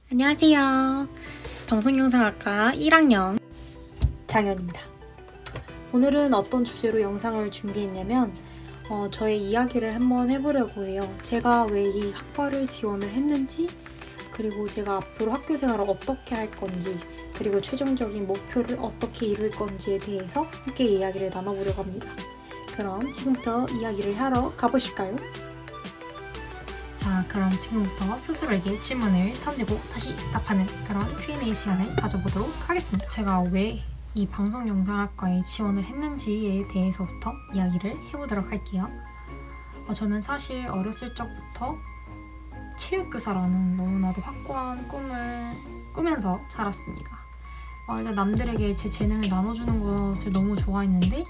안녕하세요. 방송영상학과 1학년 장현입니다. 오늘은 어떤 주제로 영상을 준비했냐면 저의 이야기를 한번 해보려고 해요. 제가 왜 이 학과를 지원을 했는지, 그리고 제가 앞으로 학교 생활을 어떻게 할 건지, 그리고 최종적인 목표를 어떻게 이룰 건지에 대해서 함께 이야기를 나눠보려고 합니다. 그럼 지금부터 이야기를 하러 가보실까요? 자, 그럼 지금부터 스스로에게 질문을 던지고 다시 답하는 그런 Q&A 시간을 가져보도록 하겠습니다. 제가 왜 이 방송영상학과에 지원을 했는지에 대해서부터 이야기를 해보도록 할게요. 저는 사실 어렸을 적부터 체육교사라는 너무나도 확고한 꿈을 꾸면서 자랐습니다. 일단 남들에게 제 재능을 나눠주는 것을 너무 좋아했는데,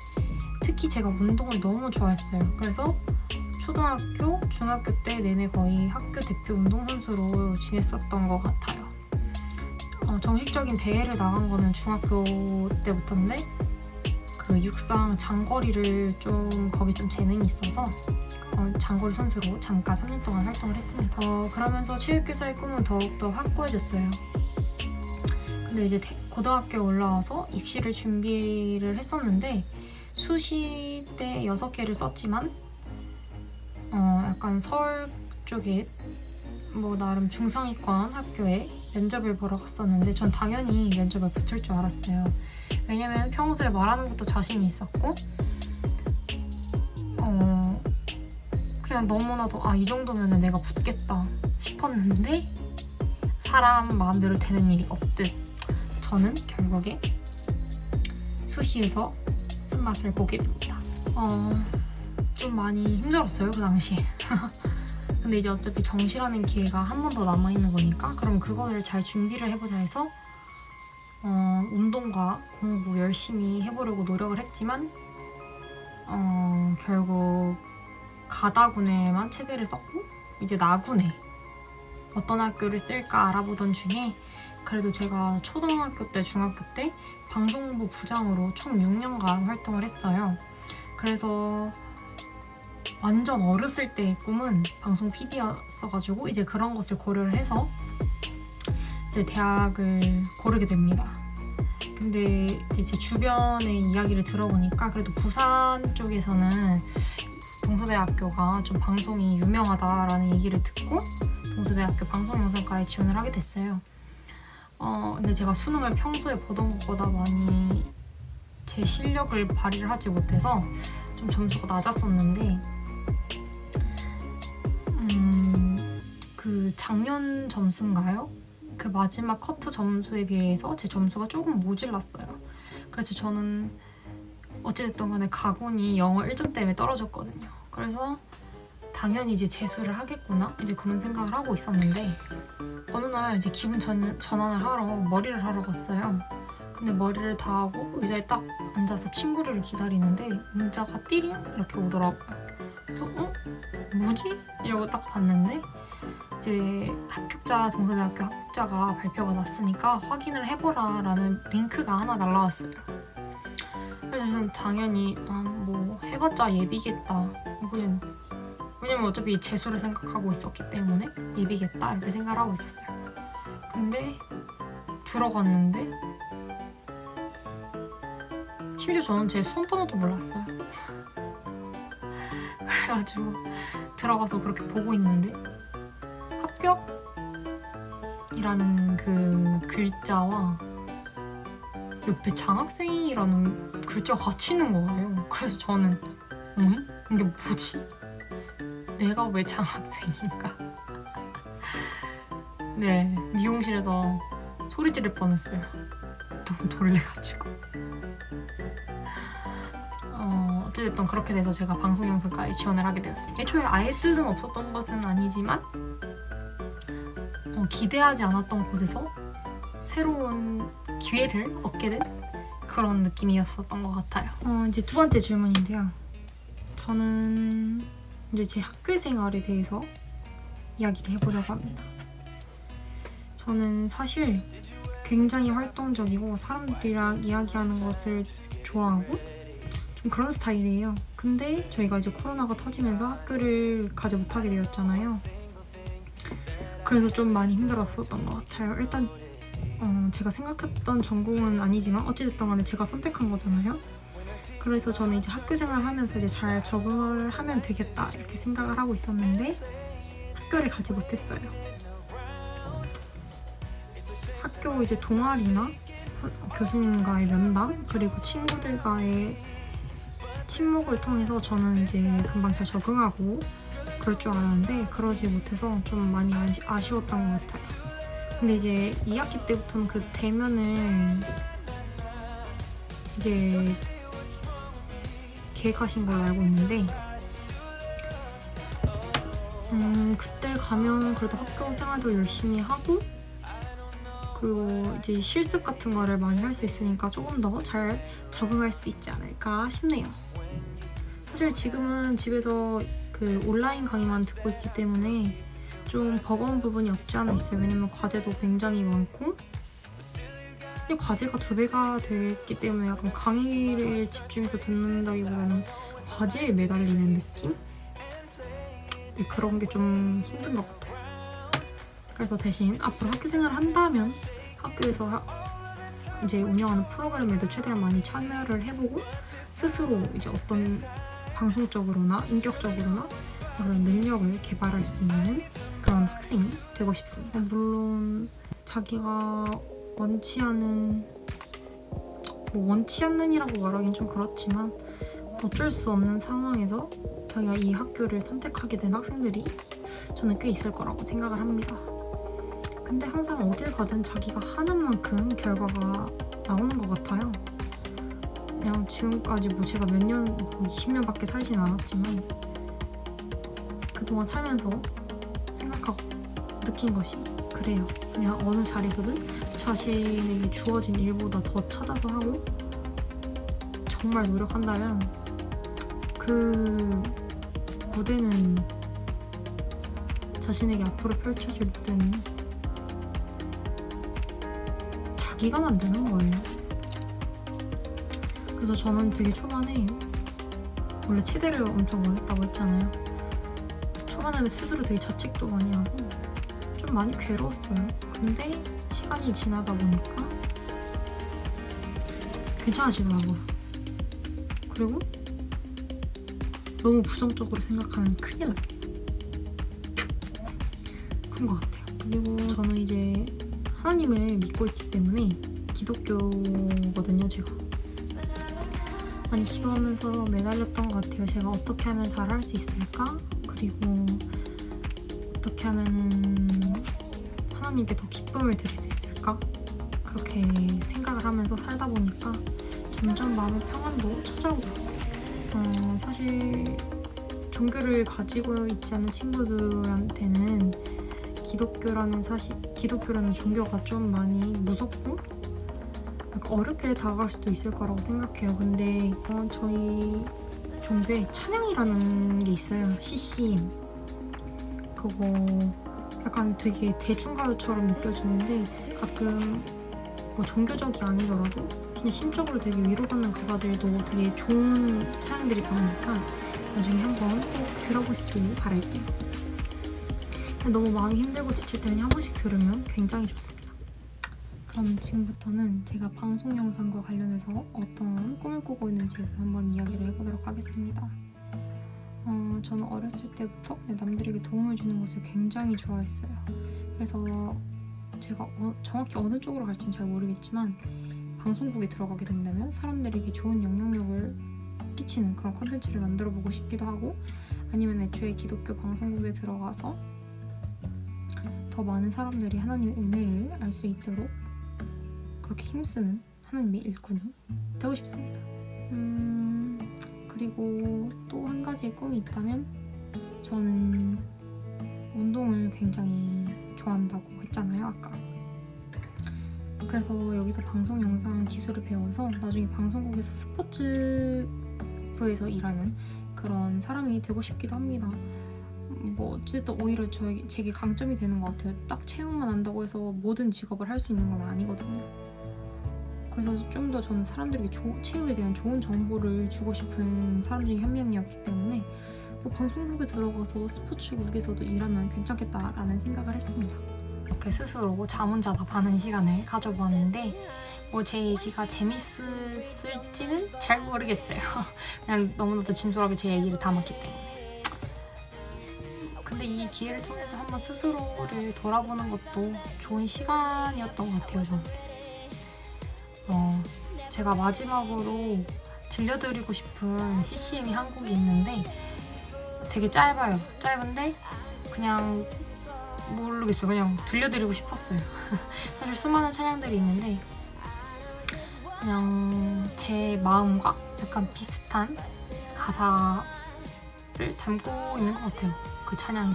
특히 제가 운동을 너무 좋아했어요. 그래서 초등학교, 중학교 때 내내 거의 학교 대표 운동선수로 지냈었던 것 같아요. 정식적인 대회를 나간 거는 중학교 때부터인데, 그 육상 장거리를 거기 좀 재능이 있어서 장거리 선수로 잠깐 3년 동안 활동을 했습니다. 그러면서 체육교사의 꿈은 더욱더 확고해졌어요. 근데 이제 고등학교에 올라와서 입시를 준비를 했었는데, 수시 때 6개를 썼지만 약간 서울 쪽에 나름 중상위권 학교에 면접을 보러 갔었는데, 전 당연히 면접을 붙을 줄 알았어요. 왜냐면 평소에 말하는 것도 자신이 있었고, 그냥 너무나도 이 정도면 내가 붙겠다 싶었는데, 사람 마음대로 되는 일이 없듯 저는 결국에 수시에서 쓴맛을 보게 됩니다. 좀 많이 힘들었어요, 그 당시에. 근데 이제 어차피 정시라는 기회가 한 번 더 남아있는 거니까 그럼 그거를 잘 준비를 해보자 해서 운동과 공부 열심히 해보려고 노력을 했지만 결국 가다군에만 체대를 썼고, 이제 나군에 어떤 학교를 쓸까 알아보던 중에 그래도 제가 초등학교 때, 중학교 때 방송부 부장으로 총 6년간 활동을 했어요. 그래서 완전 어렸을 때의 꿈은 방송 PD였어가지고 이제 그런 것을 고려를 해서 이제 대학을 고르게 됩니다. 근데 이제 제 주변의 이야기를 들어보니까 그래도 부산 쪽에서는 동서대학교가 좀 방송이 유명하다라는 얘기를 듣고 동서대학교 방송영상과에 지원을 하게 됐어요. 근데 제가 수능을 평소에 보던 것보다 많이 제 실력을 발휘를 하지 못해서 좀 점수가 낮았었는데, 그 작년 점수인가요? 그 마지막 커트 점수에 비해서 제 점수가 조금 모질랐어요. 그래서 저는 어찌됐든 간에 가군이 영어 1점 때문에 떨어졌거든요. 그래서 당연히 이제 재수를 하겠구나 이제 그런 생각을 하고 있었는데, 어느 날 이제 기분 전환을 하러 머리를 하러 갔어요. 근데 머리를 다 하고 의자에 딱 앉아서 친구를 기다리는데 문자가 띠링 이렇게 오더라고요. 그래서 뭐지? 이러고 딱 봤는데 이제 동서대학교 합격자가 발표가 났으니까 확인을 해보라 라는 링크가 하나 날라왔어요. 그래서 저는 당연히 뭐 해봤자 예비겠다, 왜냐면 어차피 재수를 생각하고 있었기 때문에 예비겠다 이렇게 생각을 하고 있었어요. 근데 들어갔는데 심지어 저는 제 수험번호도 몰랐어요. 그래가지고 들어가서 그렇게 보고 있는데 합격이라는 그 글자와 옆에 장학생이라는 글자가 같이 있는 거예요. 그래서 저는 이게 뭐지? 내가 왜 장학생인가? 네, 미용실에서 소리 지를 뻔했어요. 너무 놀래가지고. 어찌됐든 그렇게 돼서 제가 방송영상과에 지원을 하게 되었습니다. 애초에 아예 뜻은 없었던 것은 아니지만 기대하지 않았던 곳에서 새로운 기회를 얻게 된 그런 느낌이었었던 것 같아요. 이제 두 번째 질문인데요. 저는 이제 제 학교 생활에 대해서 이야기를 해보려고 합니다. 저는 사실 굉장히 활동적이고 사람들이랑 이야기하는 것을 좋아하고 좀 그런 스타일이에요. 근데 저희가 이제 코로나가 터지면서 학교를 가지 못하게 되었잖아요. 그래서 좀 많이 힘들었었던 것 같아요. 일단 제가 생각했던 전공은 아니지만 어찌됐든 간에 제가 선택한 거잖아요. 그래서 저는 이제 학교 생활을 하면서 이제 잘 적응을 하면 되겠다 이렇게 생각을 하고 있었는데 학교를 가지 못했어요. 학교 이제 동아리나 교수님과의 면담 그리고 친구들과의 친목을 통해서 저는 이제 금방 잘 적응하고 그럴 줄 알았는데 그러지 못해서 좀 많이 아쉬웠던 것 같아요. 근데 이제 2학기 때부터는 그래도 대면을 이제 계획하신 걸로 알고 있는데 그때 가면 그래도 학교 생활도 열심히 하고 그리고 이제 실습 같은 거를 많이 할 수 있으니까 조금 더 잘 적응할 수 있지 않을까 싶네요. 사실 지금은 집에서 그 온라인 강의만 듣고 있기 때문에 좀 버거운 부분이 없지 않아 있어요. 왜냐면 과제도 굉장히 많고 과제가 2배가 됐기 때문에 약간 강의를 집중해서 듣는다기보다는 과제에 매달리는 느낌? 그런 게 좀 힘든 것 같아요. 그래서 대신 앞으로 학교 생활을 한다면 학교에서 이제 운영하는 프로그램에도 최대한 많이 참여를 해보고 스스로 이제 어떤 방송적으로나 인격적으로나 그런 능력을 개발할 수 있는 그런 학생이 되고 싶습니다. 물론 자기가 원치 않는이라고 말하긴 좀 그렇지만 어쩔 수 없는 상황에서 자기가 이 학교를 선택하게 된 학생들이 저는 꽤 있을 거라고 생각을 합니다. 근데 항상 어딜 가든 자기가 하는 만큼 결과가 나오는 것 같아요. 그냥 지금까지 제가 몇 년, 20년밖에 살진 않았지만 그동안 살면서 생각하고 느낀 것이 그래요. 그냥 어느 자리에서든 자신에게 주어진 일보다 더 찾아서 하고 정말 노력한다면 그 무대는 자신에게 앞으로 펼쳐질 무대는 자기가 만드는 거예요. 그래서 저는 되게 초반에 원래 체대를 엄청 원했다고 했잖아요. 초반에는 스스로 되게 자책도 많이 하고 좀 많이 괴로웠어요. 근데 시간이 지나다 보니까 괜찮아지더라고요. 그리고 너무 부정적으로 생각하면 큰일 나요. 그런 것 같아요. 그리고 저는 이제 하나님을 믿고 있기 때문에 기독교거든요, 제가. 많이 기도하면서 매달렸던 것 같아요. 제가 어떻게 하면 잘할 수 있을까? 그리고 어떻게 하면은 하나님께 더 기쁨을 드릴 수 있을까? 그렇게 생각을 하면서 살다 보니까 점점 마음의 평안도 찾아오고 사실 종교를 가지고 있지 않은 친구들한테는 기독교라는 종교가 좀 많이 무섭고 어렵게 다가갈 수도 있을 거라고 생각해요. 근데 저희 종교에 찬양이라는 게 있어요. CCM. 그거 약간 되게 대중가요처럼 느껴지는데 가끔 뭐 종교적이 아니더라도 그냥 심적으로 되게 위로받는 가사들도 되게 좋은 찬양들이 많으니까 나중에 한번 꼭 들어보시길 바랄게요. 너무 마음이 힘들고 지칠 때는 한 번씩 들으면 굉장히 좋습니다. 그럼 지금부터는 제가 방송 영상과 관련해서 어떤 꿈을 꾸고 있는지에 대해서 한번 이야기를 해보도록 하겠습니다. 저는 어렸을 때부터 남들에게 도움을 주는 것을 굉장히 좋아했어요. 그래서 제가 정확히 어느 쪽으로 갈지는 잘 모르겠지만 방송국에 들어가게 된다면 사람들에게 좋은 영향력을 끼치는 그런 콘텐츠를 만들어 보고 싶기도 하고 아니면 애초에 기독교 방송국에 들어가서 더 많은 사람들이 하나님의 은혜를 알 수 있도록 그렇게 힘쓰는 하나님의 일꾼이 되고 싶습니다. 그리고 또 한 가지의 꿈이 있다면 저는 운동을 굉장히 좋아한다고 했잖아요, 아까. 그래서 여기서 방송 영상 기술을 배워서 나중에 방송국에서 스포츠부에서 일하는 그런 사람이 되고 싶기도 합니다. 뭐 어쨌든 오히려 제게 강점이 되는 것 같아요. 딱 체육만 안다고 해서 모든 직업을 할 수 있는 건 아니거든요. 그래서 좀 더 저는 사람들에게 체육에 대한 좋은 정보를 주고 싶은 사람 중에 한 명이었기 때문에 방송국에 들어가서 스포츠국에서도 일하면 괜찮겠다라는 생각을 했습니다. 이렇게 스스로 자문자답 하는 시간을 가져보았는데 제 얘기가 재밌을지는 잘 모르겠어요. 그냥 너무나도 진솔하게 제 얘기를 담았기 때문에. 근데 이 기회를 통해서 한번 스스로를 돌아보는 것도 좋은 시간이었던 것 같아요, 저한테. 제가 마지막으로 들려드리고 싶은 CCM이 한 곡이 있는데 되게 짧아요. 짧은데 그냥 모르겠어요. 그냥 들려드리고 싶었어요. 사실 수많은 찬양들이 있는데 그냥 제 마음과 약간 비슷한 가사를 담고 있는 것 같아요. 그 찬양이.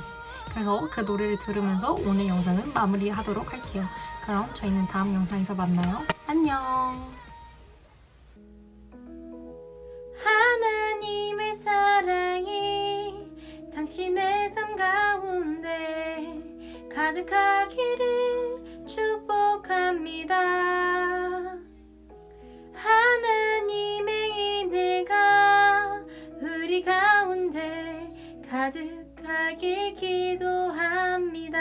그래서 그 노래를 들으면서 오늘 영상은 마무리하도록 할게요. 그럼 저희는 다음 영상에서 만나요. 안녕. 하나님의 사랑이 당신의 삶 가운데 가득하기를 축복합니다. 하나님의 은혜가 우리 가운데 가득하길 기도합니다.